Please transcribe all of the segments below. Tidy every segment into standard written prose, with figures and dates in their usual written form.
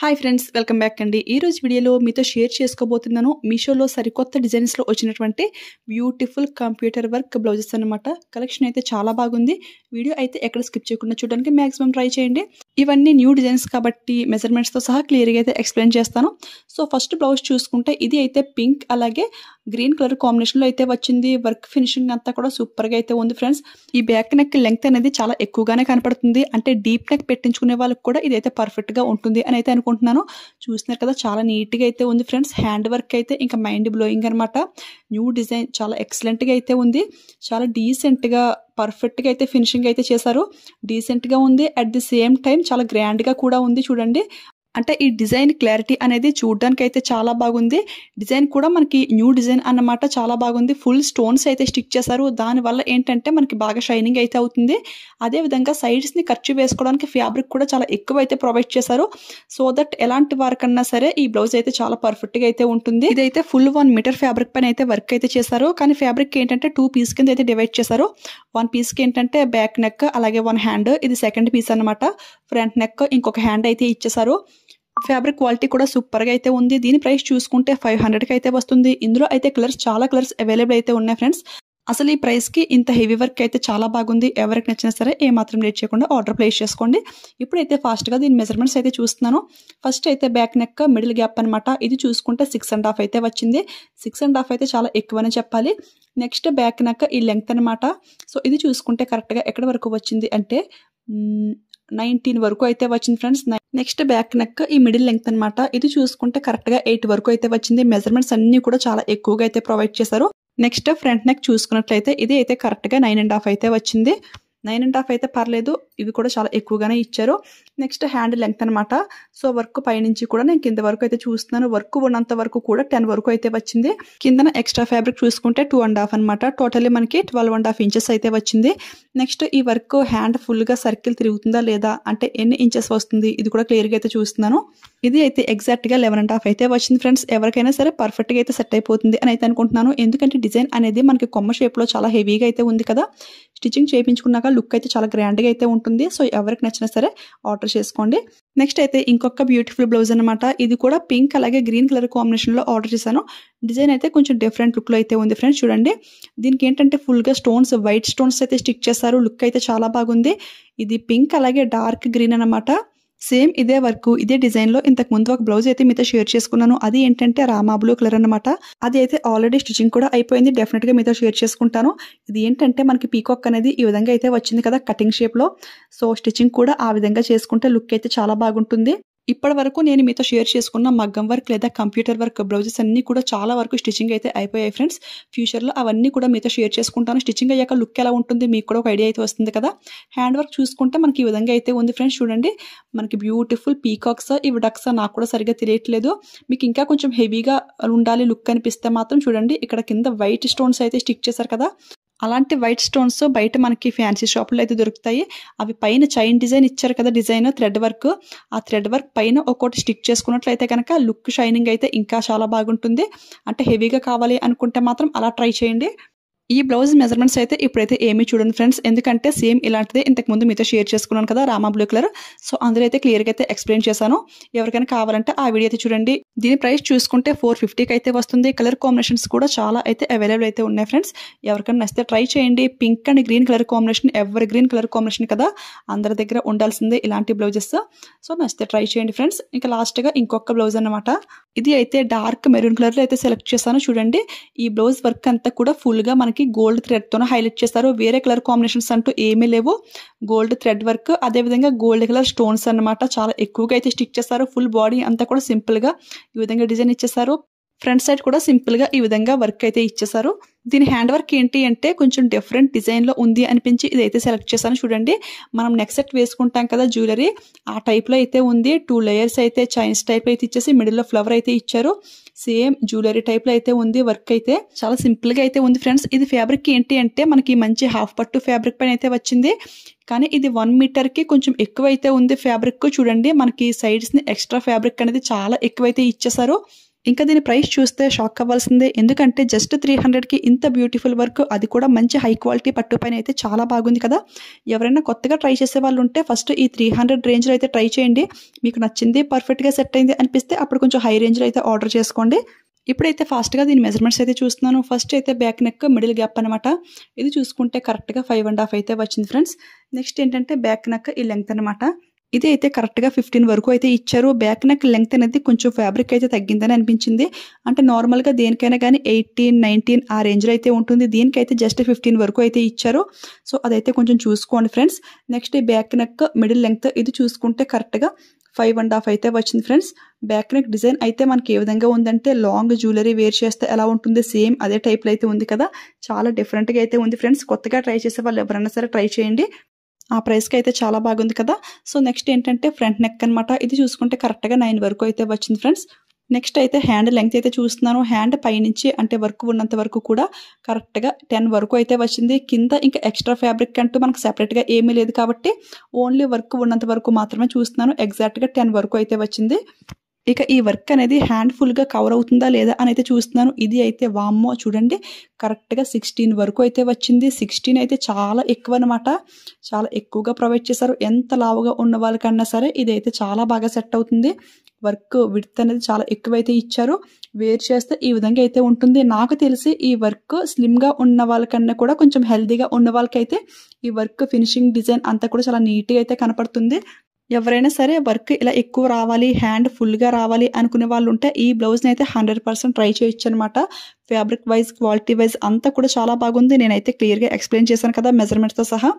Hi friends, welcome back అండి. ఈ రోజు వీడియోలో మీతో షేర్ చేసుకోబోతున్నాను మీషోలో సరికొత్త డిజైన్స్లో వచ్చినటువంటి బ్యూటిఫుల్ కంప్యూటర్ వర్క్ బ్లౌజెస్ అనమాట. కలెక్షన్ అయితే చాలా బాగుంది. వీడియో అయితే ఎక్కడ స్కిప్ చేయకుండా చూడడానికి మ్యాక్సిమం ట్రై చేయండి. ఇవన్నీ న్యూ డిజైన్స్ కాబట్టి మెజర్మెంట్స్తో సహా క్లియర్గా అయితే ఎక్స్ప్లెయిన్ చేస్తాను. సో ఫస్ట్ బ్లౌజ్ చూసుకుంటే ఇది అయితే పింక్ అలాగే గ్రీన్ కలర్ కాంబినేషన్లో అయితే వచ్చింది. వర్క్ ఫినిషింగ్ అంతా కూడా సూపర్గా అయితే ఉంది ఫ్రెండ్స్. ఈ బ్యాక్ నెక్ లెంగ్త్ అనేది చాలా ఎక్కువగానే కనపడుతుంది. అంటే డీప్ నెక్ పెట్టించుకునే వాళ్ళకి కూడా ఇదైతే పర్ఫెక్ట్గా ఉంటుంది అని అయితే అనుకుంటున్నాను. చూస్తున్నారు కదా, చాలా నీట్గా అయితే ఉంది ఫ్రెండ్స్. హ్యాండ్ వర్క్ అయితే ఇంకా మైండ్ బ్లోయింగ్ అనమాట. న్యూ డిజైన్ చాలా ఎక్సలెంట్గా అయితే ఉంది. చాలా డీసెంట్గా పర్ఫెక్ట్గా అయితే ఫినిషింగ్ అయితే చేశారు. డీసెంట్గా ఉంది, అట్ ది సేమ్ టైం చాలా గ్రాండ్గా కూడా ఉంది. చూడండి, అంటే ఈ డిజైన్ క్లారిటీ అనేది చూడడానికి అయితే చాలా బాగుంది. డిజైన్ కూడా మనకి న్యూ డిజైన్ అన్నమాట, చాలా బాగుంది. ఫుల్ స్టోన్స్ అయితే స్టిక్ చేశారు. దానివల్ల ఏంటంటే మనకి బాగా షైనింగ్ అయితే అవుతుంది. అదేవిధంగా సైడ్స్ని ఖర్చు వేసుకోవడానికి ఫ్యాబ్రిక్ కూడా చాలా ఎక్కువ అయితే ప్రొవైడ్ చేశారు. సో దట్ ఎలాంటి వారికన్నా సరే ఈ బ్లౌజ్ అయితే చాలా పర్ఫెక్ట్గా అయితే ఉంటుంది. ఇదైతే ఫుల్ 1 మీటర్ ఫ్యాబ్రిక్ పైన అయితే వర్క్ అయితే చేశారు. కానీ ఫ్యాబ్రిక్ ఏంటంటే 2 పీస్ కింద అయితే డివైడ్ చేశారు. 1 పీస్కి ఏంటంటే బ్యాక్ నెక్ అలాగే 1 హ్యాండ్, ఇది సెకండ్ పీస్ అనమాట. ఫ్రంట్ నెక్ ఇంకొక హ్యాండ్ అయితే ఇచ్చేసారు. ఫ్యాబ్రిక్ క్వాలిటీ కూడా సూపర్గా అయితే ఉంది. దీని ప్రైస్ చూసుకుంటే 500కి అయితే వస్తుంది. ఇందులో అయితే చాలా కలర్స్ అవైలబుల్ అయితే ఉన్నాయి ఫ్రెండ్స్. అసలు ఈ ప్రైస్కి ఇంత హెవీ వర్క్ అయితే చాలా బాగుంది. ఎవరికి నచ్చినా సరే ఏమాత్రం లేట్ చేయకుండా ఆర్డర్ ప్లేస్ చేసుకోండి. ఇప్పుడైతే ఫాస్ట్గా దీని మెజర్మెంట్స్ అయితే చూస్తున్నాను. ఫస్ట్ అయితే బ్యాక్ నెక్ మిడిల్ గ్యాప్ అనమాట. ఇది చూసుకుంటే 6.5 అయితే వచ్చింది. 6.5 అయితే చాలా ఎక్కువనే చెప్పాలి. నెక్స్ట్ బ్యాక్ నెక్ ఈ లెంగ్త్ అనమాట. సో ఇది చూసుకుంటే కరెక్ట్గా ఎక్కడి వరకు వచ్చింది అంటే 19 వరకు అయితే వచ్చింది ఫ్రెండ్స్. నెక్స్ట్ బ్యాక్ నెక్ ఈ మిడిల్ లెంగ్త్ అనమాట. ఇది చూసుకుంటే కరెక్ట్గా 8 వరకు అయితే వచ్చింది. మెజర్మెంట్స్ అన్ని కూడా చాలా ఎక్కువగా అయితే ప్రొవైడ్ చేశారు. నెక్స్ట్ ఫ్రంట్ నెక్ చూసుకున్నట్లయితే ఇది అయితే కరెక్ట్గా 9.5 అయితే వచ్చింది. 9.5 అయితే పర్లేదు, ఇవి కూడా చాలా ఎక్కువగానే ఇచ్చారు. నెక్స్ట్ హ్యాండ్ లెంగ్త్ అనమాట. సో వర్క్ పైనుంచి కూడా నేను కింద వరకు అయితే చూస్తున్నాను. వర్క్ ఉన్నంత వరకు కూడా 10 వరకు అయితే వచ్చింది. కిందన ఎక్స్ట్రా ఫ్యాబ్రిక్ చూసుకుంటే 2.5 అనమాట. టోటల్లీ మనకి 12.5 ఇంచెస్ అయితే వచ్చింది. నెక్స్ట్ ఈ వర్క్ హ్యాండ్ ఫుల్గా సర్కిల్ తిరుగుతుందా లేదా అంటే ఎన్ని ఇంచెస్ వస్తుంది ఇది కూడా క్లియర్గా అయితే చూస్తున్నాను. ఇది అయితే ఎగ్జాక్ట్గా 11.5 అయితే వచ్చింది ఫ్రెండ్స్. ఎవరికైనా సరే పర్ఫెక్ట్గా అయితే సెట్ అయిపోతుంది అని అయితే అనుకుంటున్నాను. ఎందుకంటే డిజైన్ అనేది మనకి కొమ్మ షేప్లో చాలా హెవీగా అయితే ఉంది కదా. స్టిచ్చింగ్ చేయించుకున్నాక లుక్ అయితే చాలా గ్రాండ్గా అయితే ఉంటుంది. సో ఎవరికి నచ్చినా సరే ఆర్డర్ చేసుకోండి. నెక్స్ట్ అయితే ఇంకొక బ్యూటిఫుల్ బ్లౌజ్ అనమాట. ఇది కూడా పింక్ అలాగే గ్రీన్ కలర్ కాంబినేషన్లో ఆర్డర్ చేశాను. డిజైన్ అయితే కొంచెం డిఫరెంట్ లుక్లో అయితే ఉంది ఫ్రెండ్స్. చూడండి, దీనికి ఏంటంటే ఫుల్గా స్టోన్స్, వైట్ స్టోన్స్ అయితే స్టిక్ చేశారు. లుక్ అయితే చాలా బాగుంది. ఇది పింక్ అలాగే డార్క్ గ్రీన్ అనమాట. సేమ్ ఇదే వర్క్ ఇదే డిజైన్లో ఇంతకు ముందు ఒక బ్లౌజ్ అయితే మీతో షేర్ చేసుకున్నాను. అది ఏంటంటే రామా బ్లూ కలర్ అనమాట. అది అయితే ఆల్రెడీ స్టిచ్చింగ్ కూడా అయిపోయింది. డెఫినెట్గా మీతో షేర్ చేసుకుంటాను. ఇది ఏంటంటే మనకి పీకాక్ అనేది ఈ విధంగా అయితే వచ్చింది కదా కటింగ్ షేప్లో. సో స్టిచ్చింగ్ కూడా ఆ విధంగా చేసుకుంటే లుక్ అయితే చాలా బాగుంటుంది. ఇప్పటి వరకు నేను మీతో షేర్ చేసుకున్న మగ్గం వర్క్ లేదా కంప్యూటర్ వర్క్ బ్లౌజెస్ అన్ని కూడా చాలా వరకు స్టిచ్చింగ్ అయితే అయిపోయాయి ఫ్రెండ్స్. ఫ్యూచర్లో అవన్నీ కూడా మీతో షేర్ చేసుకుంటాను. స్టిచ్చింగ్ అయ్యాక లుక్ ఎలా ఉంటుంది మీకు కూడా ఒక ఐడియా అయితే వస్తుంది కదా. హ్యాండ్ వర్క్ చూసుకుంటే మనకి ఈ విధంగా అయితే ఉంది ఫ్రెండ్స్. చూడండి, మనకి బ్యూటిఫుల్ పీకాక్స్, ఇవి డక్స్ నాకు కూడా సరిగ్గా తెలియట్లేదు. మీకు ఇంకా కొంచెం హెవీగా ఉండాలి లుక్ అనిపిస్తే మాత్రం చూడండి, ఇక్కడ కింద వైట్ స్టోన్స్ అయితే స్టిక్ చేశారు కదా. అలాంటి వైట్ స్టోన్స్ బయట మనకి ఫ్యాన్సీ షాపుల్లో అయితే దొరుకుతాయి. అవి పైన చైన్ డిజైన్ ఇచ్చారు కదా, డిజైన్ థ్రెడ్ వర్క్. ఆ థ్రెడ్ వర్క్ పైన ఒక్కొక్కటి స్టిక్ చేసుకున్నట్లయితే కనుక లుక్ షైనింగ్ అయితే ఇంకా చాలా బాగుంటుంది. అంటే హెవీగా కావాలి అనుకుంటే మాత్రం అలా ట్రై చేయండి. ఈ బ్లౌజ్ మెజర్మెంట్స్ అయితే ఇప్పుడైతే ఏమీ చూడండి ఫ్రెండ్స్, ఎందుకంటే సేమ్ ఇలాంటిదే ఇంతకు ముందు మీతో షేర్ చేసుకున్నాను కదా రామా బ్లూ కలర్. సో అందులో అయితే క్లియర్గా అయితే ఎక్స్ప్లెయిన్ చేశాను. ఎవరికైనా కావాలంటే ఆ వీడియో అయితే చూడండి. దీని ప్రైస్ చూసుకుంటే 450కి అయితే వస్తుంది. కలర్ కాంబినేషన్స్ కూడా చాలా అయితే అవైలబుల్ అయితే ఉన్నాయి ఫ్రెండ్స్. ఎవరికైనా నచ్చితే ట్రై చేయండి. Pink and green colour combination, ఎవరి గ్రీన్ కలర్ కాంబినేషన్ కదా, అందరి దగ్గర ఉండాల్సిందే ఇలాంటి బ్లౌజెస్. సో నచ్చితే ట్రై చేయండి ఫ్రెండ్స్. ఇంకా లాస్ట్గా ఇంకొక బ్లౌజ్ అనమాట. ఇది అయితే డార్క్ మెరూన్ కలర్లో అయితే సెలెక్ట్ చేశాను. చూడండి, ఈ బ్లౌజ్ వర్క్ అంతా కూడా ఫుల్గా మనకి గోల్డ్ థ్రెడ్తోనే హైలైట్ చేస్తారు. వేరే కలర్ కాంబినేషన్స్ అంటూ ఏమీ లేవు. గోల్డ్ థ్రెడ్ వర్క్, అదేవిధంగా గోల్డ్ కలర్ స్టోన్స్ అనమాట. చాలా ఎక్కువగా అయితే స్టిక్ చేస్తారు. ఫుల్ బాడీ అంతా కూడా సింపుల్గా ఈ విధంగా డిజైన్ ఇచ్చేసారు. ఫ్రంట్ సైడ్ కూడా సింపుల్గా ఈ విధంగా వర్క్ అయితే ఇచ్చేసారు. దీని హ్యాండ్ వర్క్ ఏంటి అంటే కొంచెం డిఫరెంట్ డిజైన్లో ఉంది అనిపించి ఇదైతే సెలెక్ట్ చేశాను. చూడండి, మనం నెక్ సెట్ వేసుకుంటాం కదా జ్యువెలరీ, ఆ టైప్లో అయితే ఉంది. 2 లేయర్స్ అయితే చైన్స్ టైప్ అయితే ఇచ్చేసి మిడిల్లో ఫ్లవర్ అయితే ఇచ్చారు. సేమ్ జ్యువెలరీ టైప్లో అయితే ఉంది. వర్క్ అయితే చాలా సింపుల్గా అయితే ఉంది ఫ్రెండ్స్. ఇది ఫ్యాబ్రిక్ ఏంటి అంటే మనకి మంచి హాఫ్ పట్టు ఫ్యాబ్రిక్ పైన అయితే వచ్చింది. కానీ ఇది 1 మీటర్కి కొంచెం ఎక్కువైతే ఉంది ఫ్యాబ్రిక్. చూడండి, మనకి సైడ్స్ని ఎక్స్ట్రా ఫ్యాబ్రిక్ అనేది చాలా ఎక్కువైతే ఇచ్చేసారు. ఇంకా దీని ప్రైస్ చూస్తే షాక్ అవ్వాల్సిందే, ఎందుకంటే జస్ట్ 300కి ఇంత బ్యూటిఫుల్ వర్క్, అది కూడా మంచి హై క్వాలిటీ పట్టు పైన అయితే చాలా బాగుంది కదా. ఎవరైనా కొత్తగా ట్రై చేసే వాళ్ళు ఉంటే ఫస్ట్ ఈ 300 రేంజ్లో అయితే ట్రై చేయండి. మీకు నచ్చింది, పర్ఫెక్ట్గా సెట్ అయింది అనిపిస్తే అప్పుడు కొంచెం హై రేంజ్లో అయితే ఆర్డర్ చేసుకోండి. ఇప్పుడైతే ఫాస్ట్గా దీని మెజర్మెంట్స్ అయితే చూస్తున్నాను. ఫస్ట్ అయితే బ్యాక్ నెక్ మిడిల్ గ్యాప్ అనమాట. ఇది చూసుకుంటే కరెక్ట్గా 5.5 అయితే వచ్చింది ఫ్రెండ్స్. నెక్స్ట్ ఏంటంటే బ్యాక్ నెక్ ఈ లెంగ్త్ అనమాట. ఇది అయితే కరెక్ట్గా 15 వరకు అయితే ఇచ్చారు. బ్యాక్ నెక్ లెంగ్త్ అనేది కొంచెం ఫ్యాబ్రిక్ అయితే తగ్గిందని అనిపించింది. అంటే నార్మల్గా దేనికైనా కానీ 18, 19 ఆ రేంజ్లో అయితే ఉంటుంది. దీనికైతే జస్ట్ 15 వరకు అయితే ఇచ్చారు. సో అదైతే కొంచెం చూసుకోండి ఫ్రెండ్స్. నెక్స్ట్ ఈ బ్యాక్ నెక్ మిడిల్ లెంగ్త్ ఇది చూసుకుంటే కరెక్ట్గా 5.5 అయితే వచ్చింది ఫ్రెండ్స్. బ్యాక్ నెక్ డిజైన్ అయితే మనకి ఏ విధంగా ఉందంటే లాంగ్ జ్యువెలరీ వేర్ చేస్తే ఎలా ఉంటుంది సేమ్ అదే టైప్లో అయితే ఉంది కదా. చాలా డిఫరెంట్గా అయితే ఉంది ఫ్రెండ్స్. కొత్తగా ట్రై చేసే వాళ్ళు ఎవరైనా సరే ట్రై చేయండి. ఆ ప్రైస్కి అయితే చాలా బాగుంది కదా. సో నెక్స్ట్ ఏంటంటే ఫ్రంట్ నెక్ అనమాట. ఇది చూసుకుంటే కరెక్ట్గా 9 వరకు అయితే వచ్చింది ఫ్రెండ్స్. నెక్స్ట్ అయితే హ్యాండ్ లెంగ్త్ అయితే చూస్తున్నాను. హ్యాండ్ పైనుంచి అంటే వర్క్ ఉన్నంత వరకు కూడా కరెక్ట్గా 10 వరకు అయితే వచ్చింది. కింద ఇంకా ఎక్స్ట్రా ఫ్యాబ్రిక్ అంటూ మనకు సెపరేట్గా ఏమీ లేదు కాబట్టి ఓన్లీ వర్క్ ఉన్నంత వరకు మాత్రమే చూస్తున్నాను. ఎగ్జాక్ట్గా 10 వరకు అయితే వచ్చింది. ఇక ఈ వర్క్ అనేది హ్యాండ్ ఫుల్గా కవర్ అవుతుందా లేదా అని అయితే చూస్తున్నాను. ఇది అయితే వామ్మో చూడండి కరెక్ట్గా 16 వరకు అయితే వచ్చింది. 16 అయితే చాలా ఎక్కువ అనమాట. చాలా ఎక్కువగా ప్రొవైడ్ చేశారు. ఎంత లావుగా ఉన్న వాళ్ళకన్నా సరే ఇదైతే చాలా బాగా సెట్ అవుతుంది. వర్క్ విడ్త్ అనేది చాలా ఎక్కువైతే ఇచ్చారు. వేర్ చేస్తే ఈ విధంగా అయితే ఉంటుంది. నాకు తెలిసి ఈ వర్క్ స్లిమ్గా ఉన్న వాళ్ళకన్నా కూడా కొంచెం హెల్తీగా ఉన్న వాళ్ళకైతే ఈ వర్క్ ఫినిషింగ్ డిజైన్ అంతా కూడా చాలా నీట్గా అయితే కనపడుతుంది. ఎవరైనా సరే వర్క్ ఇలా ఎక్కువ రావాలి, హ్యాండ్ ఫుల్గా రావాలి అనుకునే వాళ్ళు ఉంటే ఈ బ్లౌజ్ని అయితే 100% ట్రై చేయొచ్చు అనమాట. ఫ్యాబ్రిక్ వైజ్, క్వాలిటీ వైజ్ అంతా కూడా చాలా బాగుంది. నేనైతే క్లియర్గా ఎక్స్ప్లెయిన్ చేశాను కదా మెజర్మెంట్స్తో సహా.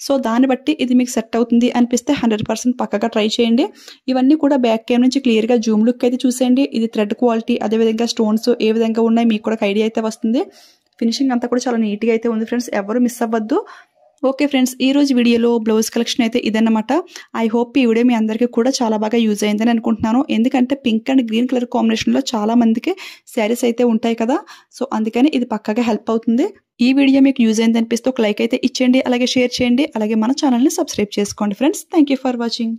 సో దాన్ని బట్టి ఇది మీకు సెట్ అవుతుంది అనిపిస్తే 100% పక్కగా ట్రై చేయండి. ఇవన్నీ కూడా బ్యాక్ క్యామ్ నుంచి క్లియర్గా జూమ్ లుక్ అయితే చూసేయండి. ఇది థ్రెడ్ క్వాలిటీ, అదేవిధంగా స్టోన్స్ ఏ విధంగా ఉన్నాయి మీకు కూడా ఒక ఐడియా అయితే వస్తుంది. ఫినిషింగ్ అంతా కూడా చాలా నీట్గా అయితే ఉంది ఫ్రెండ్స్. ఎవరు మిస్ అవ్వద్దు. ఓకే ఫ్రెండ్స్, ఈ రోజు వీడియోలో బ్లౌజ్ కలెక్షన్ అయితే ఇదన్నమాట. ఐ హోప్ ఈ వీడియో మీ అందరికీ కూడా చాలా బాగా యూజ్ అయిందని అనుకుంటున్నాను. ఎందుకంటే పింక్ అండ్ గ్రీన్ కలర్ కాంబినేషన్లో చాలా మందికి శారీస్ అయితే ఉంటాయి కదా. సో అందుకని ఇది పక్కాగా హెల్ప్ అవుతుంది. ఈ వీడియో మీకు యూజ్ అయింది అనిపిస్తే ఒక లైక్ అయితే ఇచ్చేయండి, అలాగే షేర్ చేయండి, అలాగే మన ఛానల్ని సబ్స్క్రైబ్ చేసుకోండి friends. Thank you for watching.